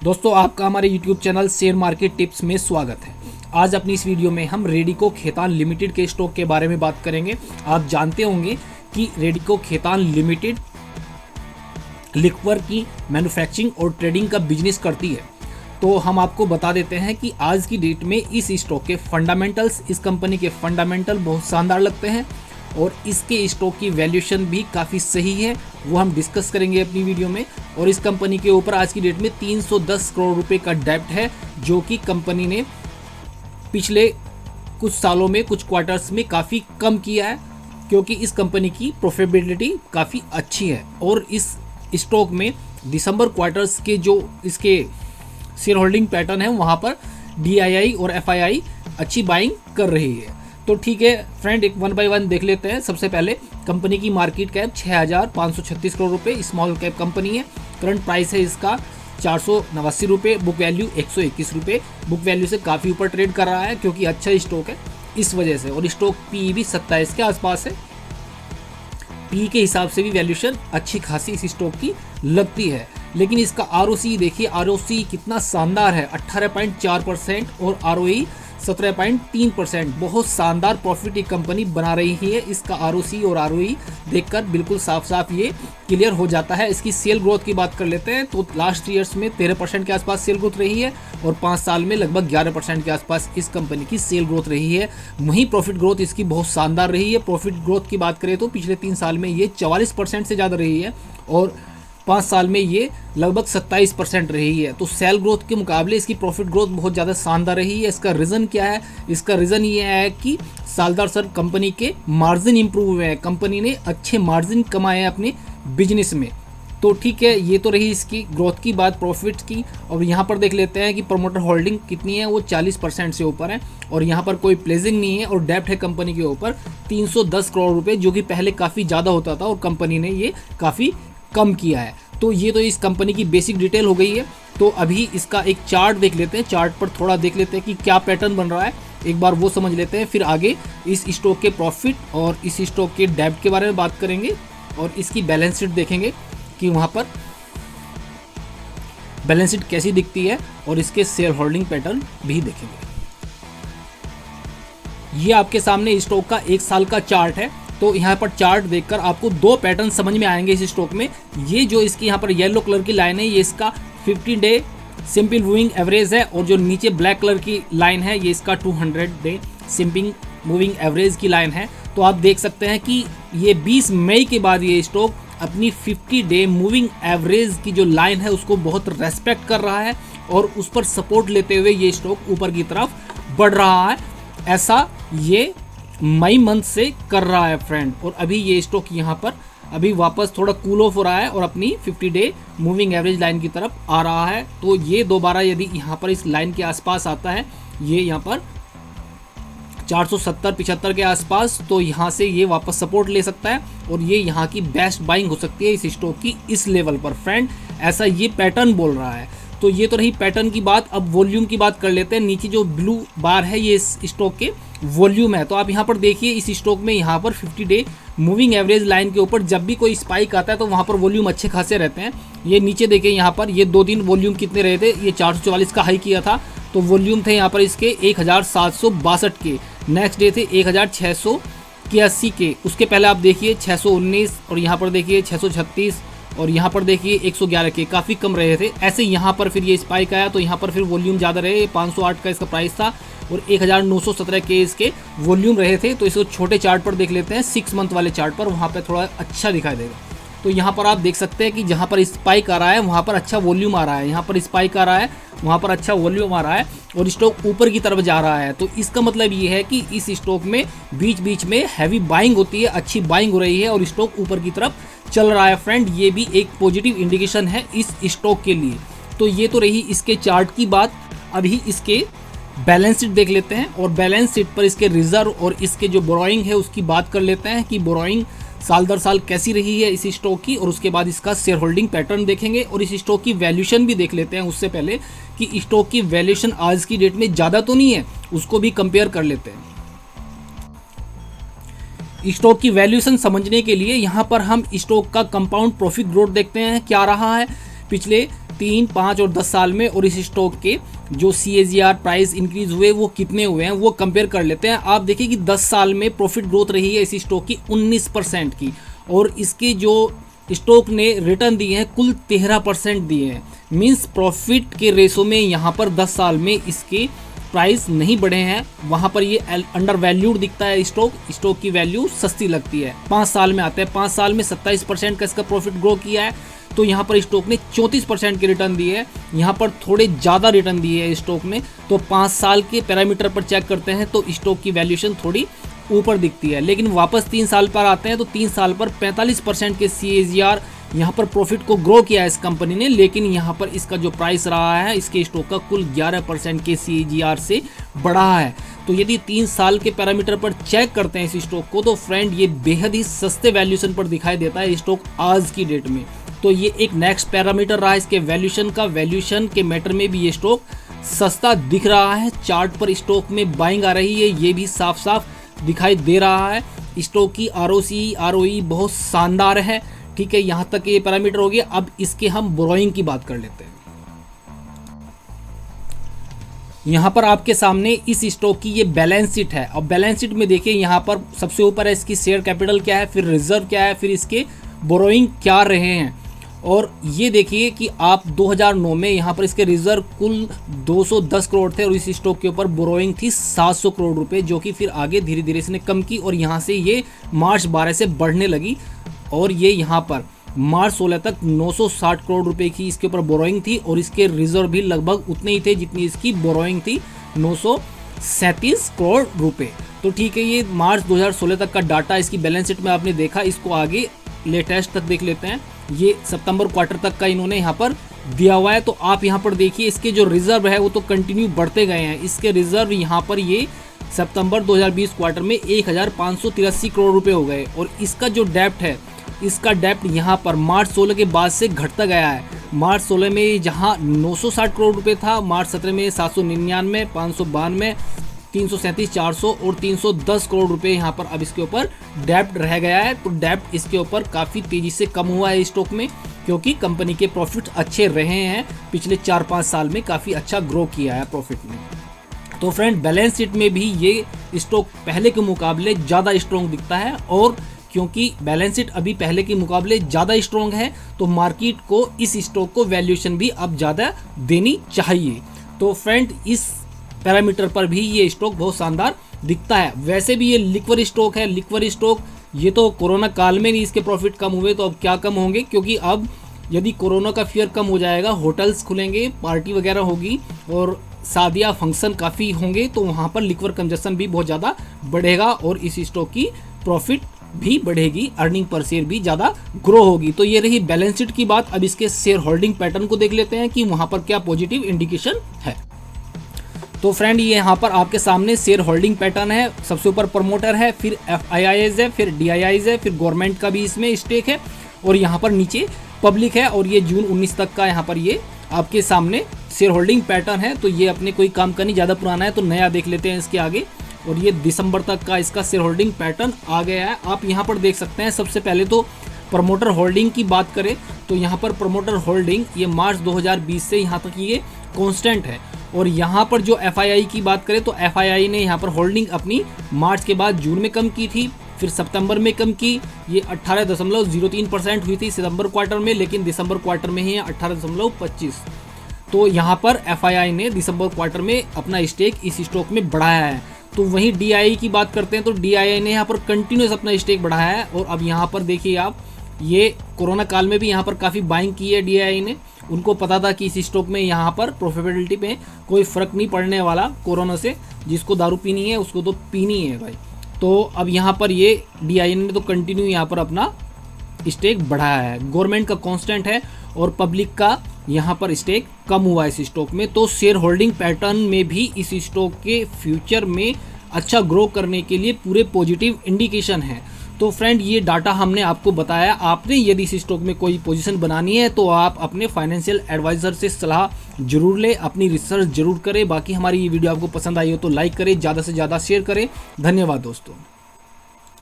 दोस्तों, आपका हमारे YouTube channel share market tips में स्वागत है। आज अपनी इस वीडियो में हम रेडिको खेतान लिमिटेड के स्टॉक के बारे में बात करेंगे। आप जानते होंगे कि रेडिको खेतान लिमिटेड लिक्वर की मैन्युफैक्चरिंग और ट्रेडिंग का बिजनेस करती है। तो हम आपको बता देते हैं कि आज की डेट में इस स्टॉक के फंडामेंटल्स, इस कंपनी के फंडामेंटल बहुत शानदार लगते हैं और इसके स्टॉक की वैल्यूएशन भी काफ़ी सही है। वो हम डिस्कस करेंगे अपनी वीडियो में। और इस कंपनी के ऊपर आज की डेट में 310 करोड़ रुपए का डेब्ट है, जो कि कंपनी ने पिछले कुछ सालों में, कुछ क्वार्टर्स में काफ़ी कम किया है, क्योंकि इस कंपनी की प्रॉफिटेबिलिटी काफ़ी अच्छी है। और इस स्टॉक में दिसंबर क्वार्टर्स के जो इसके शेयर होल्डिंग पैटर्न है, वहाँ पर DII और FII अच्छी बाइंग कर रही है। तो ठीक है फ्रेंड, एक वन बाय वन देख लेते हैं। सबसे पहले कंपनी की मार्केट कैप 6,536 करोड़ रुपए, स्मॉल कैप कंपनी है। करंट प्राइस है इसका 489 रुपये, बुक वैल्यू 121 रुपये। बुक वैल्यू से काफ़ी ऊपर ट्रेड कर रहा है, क्योंकि अच्छा स्टॉक है इस वजह से। और स्टॉक PE भी 27 के आसपास है। PE के हिसाब से भी वैल्यूशन अच्छी खासी इस स्टॉक की लगती है। लेकिन इसका ROC देखिए, ROC कितना शानदार है, 18.4% और ROE 17.3%। बहुत शानदार प्रॉफिट एक कंपनी बना रही है। इसका ROC और ROE देखकर बिल्कुल साफ साफ ये क्लियर हो जाता है। इसकी सेल ग्रोथ की बात कर लेते हैं तो लास्ट ईयर्स में 13% के आसपास सेल ग्रोथ रही है और 5 साल में लगभग 11% के आसपास इस कंपनी की सेल ग्रोथ रही है। वहीं प्रॉफिट ग्रोथ इसकी बहुत शानदार रही है। प्रॉफिट ग्रोथ की बात करें तो पिछले 3 साल में ये 44% से ज़्यादा रही है और 5 साल में ये लगभग 27% रही है। तो सेल ग्रोथ के मुकाबले इसकी प्रॉफिट ग्रोथ बहुत ज़्यादा शानदार रही है। इसका रीज़न क्या है? इसका रीज़न ये है कि सालदार सर कंपनी के मार्जिन इंप्रूव हुए हैं। कंपनी ने अच्छे मार्जिन कमाए हैं अपने बिजनेस में। तो ठीक है, ये तो रही इसकी ग्रोथ की बात, प्रॉफिट की। और यहाँ पर देख लेते हैं कि प्रमोटर होल्डिंग कितनी है, वो 40% से ऊपर है और यहाँ पर कोई प्लेजिंग नहीं है। और डेब्ट है कंपनी के ऊपर 310 करोड़ रुपये, जो कि पहले काफ़ी ज़्यादा होता था और कंपनी ने ये काफ़ी कम किया है। तो ये तो इस कंपनी की बेसिक डिटेल हो गई है। तो अभी इसका एक चार्ट देख लेते हैं। चार्ट पर थोड़ा देख लेते हैं कि क्या पैटर्न बन रहा है, एक बार वो समझ लेते हैं। फिर आगे इस स्टॉक के प्रॉफिट और इस स्टॉक के डेब्ट के बारे में बात करेंगे और इसकी बैलेंस शीट देखेंगे कि वहाँ पर बैलेंस शीट कैसी दिखती है और इसके शेयर होल्डिंग पैटर्न भी देखेंगे। ये आपके सामने स्टॉक का 1 साल का चार्ट है। तो यहाँ पर चार्ट देखकर आपको 2 पैटर्न समझ में आएंगे इस स्टॉक में। ये जो इसकी यहाँ पर येलो कलर की लाइन है, ये इसका 50 डे सिंपल मूविंग एवरेज है और जो नीचे ब्लैक कलर की लाइन है, ये इसका 200 डे सिंपल मूविंग एवरेज की लाइन है। तो आप देख सकते हैं कि ये 20 मई के बाद ये स्टॉक अपनी 50 डे मूविंग एवरेज की जो लाइन है उसको बहुत रेस्पेक्ट कर रहा है और उस पर सपोर्ट लेते हुए ये स्टॉक ऊपर की तरफ बढ़ रहा है। ऐसा ये मई मंथ से कर रहा है फ्रेंड। और अभी ये स्टॉक यहाँ पर अभी वापस थोड़ा कूल ऑफ हो रहा है और अपनी 50 डे मूविंग एवरेज लाइन की तरफ आ रहा है। तो ये दोबारा यदि यहाँ पर इस लाइन के आसपास आता है, ये यहाँ पर 470-75 के आसपास, तो यहाँ से ये वापस सपोर्ट ले सकता है और ये यहाँ की बेस्ट बाइंग हो सकती है इस स्टॉक की इस लेवल पर फ्रेंड। ऐसा ये पैटर्न बोल रहा है। तो ये तो रही पैटर्न की बात। अब वॉल्यूम की बात कर लेते हैं। नीचे जो ब्लू बार है, ये इस स्टॉक के वॉल्यूम है। तो आप यहाँ पर देखिए, इस स्टॉक में यहाँ पर 50 डे मूविंग एवरेज लाइन के ऊपर जब भी कोई स्पाइक आता है तो वहाँ पर वॉल्यूम अच्छे खासे रहते हैं। ये नीचे देखिए, यहाँ पर ये 2 दिन वॉल्यूम कितने रहे थे, ये 444 का हाई किया था तो वॉल्यूम थे यहाँ पर इसके 1762 के। नेक्स्ट डे थे 1681 के। उसके पहले आप देखिए 619 और यहाँ पर देखिए 636 और यहाँ पर देखिए 111 के, काफ़ी कम रहे थे। ऐसे यहाँ पर फिर ये स्पाइक आया तो यहाँ पर फिर वॉल्यूम ज़्यादा रहे। 508 का इसका प्राइस था और 1917 के इसके वॉल्यूम रहे थे। तो इसको छोटे चार्ट पर देख लेते हैं, 6 मंथ वाले चार्ट पर, वहाँ पर थोड़ा अच्छा दिखाई देगा। तो यहाँ पर आप देख सकते हैं कि जहाँ पर स्पाइक आ रहा है वहाँ पर अच्छा वॉल्यूम आ रहा है, यहाँ पर स्पाइक आ रहा है वहाँ पर अच्छा वॉल्यूम आ रहा है और स्टॉक ऊपर की तरफ जा रहा है। तो इसका मतलब ये है कि इस स्टॉक में बीच बीच में हैवी बाइंग होती है, अच्छी बाइंग हो रही है और स्टॉक ऊपर की तरफ चल रहा है फ्रेंड। ये भी एक पॉजिटिव इंडिकेशन है इस स्टॉक के लिए। तो ये तो रही इसके चार्ट की बात। अभी इसके बैलेंस शीट देख लेते हैं और बैलेंस शीट पर इसके रिजर्व और इसके जो बोरोइंग है उसकी बात कर लेते हैं कि बोरोइंग साल दर साल कैसी रही है इस स्टॉक की। और उसके बाद इसका शेयर होल्डिंग पैटर्न देखेंगे और इस स्टॉक की वैल्यूएशन भी देख लेते हैं। उससे पहले कि स्टॉक की वैल्यूएशन आज की डेट में ज़्यादा तो नहीं है, उसको भी कंपेयर कर लेते हैं। स्टॉक की वैल्यूएशन समझने के लिए यहाँ पर हम स्टॉक का कंपाउंड प्रॉफिट ग्रोथ देखते हैं क्या रहा है पिछले 3, 5 और 10 साल में और इस स्टॉक के जो CAGR प्राइस इंक्रीज हुए वो कितने हुए हैं वो कंपेयर कर लेते हैं। आप देखिए कि 10 साल में प्रॉफिट ग्रोथ रही है इस स्टॉक की 19% की, और इसके जो स्टॉक ने रिटर्न दिए हैं कुल 13% दिए हैं। मींस प्रॉफिट के रेशो में यहाँ पर 10 साल में इसके प्राइस नहीं बढ़े हैं, वहाँ पर ये अंडर वैल्यूड दिखता है। स्टॉक की वैल्यू सस्ती लगती है। 5 साल में आते हैं, 5 साल में 27% का इसका प्रॉफिट ग्रो किया है, तो यहाँ पर स्टॉक ने 34% के रिटर्न दिए हैं। यहाँ पर थोड़े ज़्यादा रिटर्न दिए हैं स्टॉक ने। तो 5 साल के पैरामीटर पर चेक करते हैं तो स्टॉक की वैल्यूएशन थोड़ी ऊपर दिखती है, लेकिन वापस 3 साल पर आते हैं तो 3 साल पर 45% के CAGR यहाँ पर प्रॉफिट को ग्रो किया है इस कंपनी ने। लेकिन यहाँ पर इसका जो प्राइस रहा है इसके स्टॉक का कुल 11% के CAGR से बढ़ा है। तो यदि 3 साल के पैरामीटर पर चेक करते हैं इस स्टॉक को तो फ्रेंड ये बेहद ही सस्ते वैल्यूएशन पर दिखाई देता है स्टॉक आज की डेट में। तो ये एक नेक्स्ट पैरामीटर रहा इसके वैल्यूएशन का। वैल्यूएशन के मैटर में भी ये स्टॉक सस्ता दिख रहा है। चार्ट पर स्टॉक में बाइंग आ रही है, ये भी साफ साफ दिखाई दे रहा है। स्टॉक की ROC ROE बहुत शानदार है। ठीक है, यहाँ तक ये पैरामीटर हो गया। अब इसके हम बोरोइंग की बात कर लेते हैं। यहाँ पर आपके सामने इस स्टॉक की ये बैलेंस शीट है। और बैलेंस शीट में देखिए यहाँ पर सबसे ऊपर है इसकी शेयर कैपिटल क्या है, फिर रिजर्व क्या है, फिर इसके बोरोइंग क्या रहे हैं। और ये देखिए कि आप 2009 में यहाँ पर इसके रिजर्व कुल 210 करोड़ थे और इस स्टॉक के ऊपर बोरोइंग थी 700 करोड़ रुपए, जो कि फिर आगे धीरे धीरे इसने कम की और यहाँ से ये मार्च 12 से बढ़ने लगी और ये यहाँ पर मार्च 16 तक 960 करोड़ रुपए की इसके ऊपर बोरोइंग थी और इसके रिजर्व भी लगभग उतने ही थे जितनी इसकी बोरोइंग थी, 937 करोड़ रुपए। तो ठीक है, ये मार्च 2016 तक का डाटा इसकी बैलेंस शीट में आपने देखा। इसको आगे लेटेस्ट तक देख लेते हैं। ये सितंबर क्वार्टर तक का इन्होंने यहाँ पर दिया हुआ है। तो आप यहाँ पर देखिए इसके जो रिजर्व है वो तो कंटिन्यू बढ़ते गए हैं। इसके रिजर्व यहाँ पर ये सितंबर 2020 क्वार्टर में 1583 करोड़ रुपए हो गए और इसका जो डेप्ट है, इसका डेप्ट यहाँ पर मार्च 16 के बाद से घटता गया है। मार्च 16 में जहाँ 960 करोड़ रुपए था, मार्च 17 में 799, 592, 337, 400 और 310 करोड़ रुपए यहाँ पर अब इसके ऊपर डेप्ट रह गया है। तो डेप्ट इसके ऊपर काफ़ी तेज़ी से कम हुआ है स्टॉक में, क्योंकि कंपनी के प्रॉफिट अच्छे रहे हैं। पिछले 4-5 साल में काफ़ी अच्छा ग्रो किया है प्रॉफिट में। तो फ्रेंड बैलेंस शीट में भी ये स्टॉक पहले के मुकाबले ज़्यादा स्ट्रॉन्ग दिखता है और क्योंकि बैलेंस शीट अभी पहले के मुकाबले ज़्यादा स्ट्रॉन्ग है तो मार्केट को इस स्टॉक को वैल्यूएशन भी अब ज़्यादा देनी चाहिए। तो फ्रेंड इस पैरामीटर पर भी ये स्टॉक बहुत शानदार दिखता है। वैसे भी ये लिक्विड स्टॉक है। लिक्विड स्टॉक ये तो कोरोना काल में नहीं इसके प्रॉफिट कम हुए, तो अब क्या कम होंगे, क्योंकि अब यदि कोरोना का फियर कम हो जाएगा, होटल्स खुलेंगे, पार्टी वगैरह होगी और शादियाँ फंक्शन काफ़ी होंगे, तो वहाँ पर लिक्विड कंजप्शन भी बहुत ज़्यादा बढ़ेगा और इस स्टॉक की प्रॉफिट भी बढ़ेगी, अर्निंग पर शेयर भी ज़्यादा ग्रो होगी। तो ये रही बैलेंस शीट की बात। अब इसके शेयर होल्डिंग पैटर्न को देख लेते हैं कि वहाँ पर क्या पॉजिटिव इंडिकेशन है। तो फ्रेंड ये यहाँ पर आपके सामने शेयर होल्डिंग पैटर्न है। सबसे ऊपर प्रमोटर है, फिर FIIs है, फिर DIIs है, फिर गवर्नमेंट का भी इसमें स्टेक है और यहाँ पर नीचे पब्लिक है। और ये जून 19 तक का यहाँ पर ये आपके सामने शेयर होल्डिंग पैटर्न है। तो ये अपने कोई काम का नहीं, ज़्यादा पुराना है, तो नया देख लेते हैं इसके आगे। और ये दिसंबर तक का इसका शेयर होल्डिंग पैटर्न आ गया है। आप यहाँ पर देख सकते हैं। सबसे पहले तो प्रमोटर होल्डिंग की बात करें तो यहाँ पर प्रमोटर होल्डिंग ये मार्च 2020 से यहाँ तक ये कांस्टेंट है। और यहाँ पर जो FII की बात करें तो FII ने यहाँ पर होल्डिंग अपनी मार्च के बाद जून में कम की थी, फिर सितंबर में कम की। ये 18.03% हुई थी सितंबर क्वार्टर में, लेकिन दिसंबर क्वार्टर में ही 18.25। तो यहाँ पर FII ने दिसंबर क्वार्टर में अपना स्टेक इस स्टॉक में बढ़ाया है। तो वहीं DII की बात करते हैं तो DII ने यहाँ पर कंटिन्यूस अपना स्टेक बढ़ाया है। और अब यहाँ पर देखिए आप, ये कोरोना काल में भी यहाँ पर काफ़ी बाइंग की है DII ने। उनको पता था कि इस स्टॉक में यहाँ पर प्रॉफिटेबिलिटी में कोई फ़र्क नहीं पड़ने वाला कोरोना से, जिसको दारू पीनी है उसको तो पीनी है भाई। तो अब यहाँ पर ये DII ने तो कंटिन्यू यहाँ पर अपना स्टेक बढ़ाया है। गवर्नमेंट का कांस्टेंट है और पब्लिक का यहाँ पर स्टेक कम हुआ है इस स्टॉक में। तो शेयर होल्डिंग पैटर्न में भी इस स्टॉक के फ्यूचर में अच्छा ग्रो करने के लिए पूरे पॉजिटिव इंडिकेशन है। तो फ्रेंड ये डाटा हमने आपको बताया। आपने यदि इस स्टॉक में कोई पोजीशन बनानी है तो आप अपने फाइनेंशियल एडवाइज़र से सलाह जरूर लें, अपनी रिसर्च जरूर करें। बाकी हमारी ये वीडियो आपको पसंद आई हो तो लाइक करें, ज़्यादा से ज़्यादा शेयर करें। धन्यवाद दोस्तों।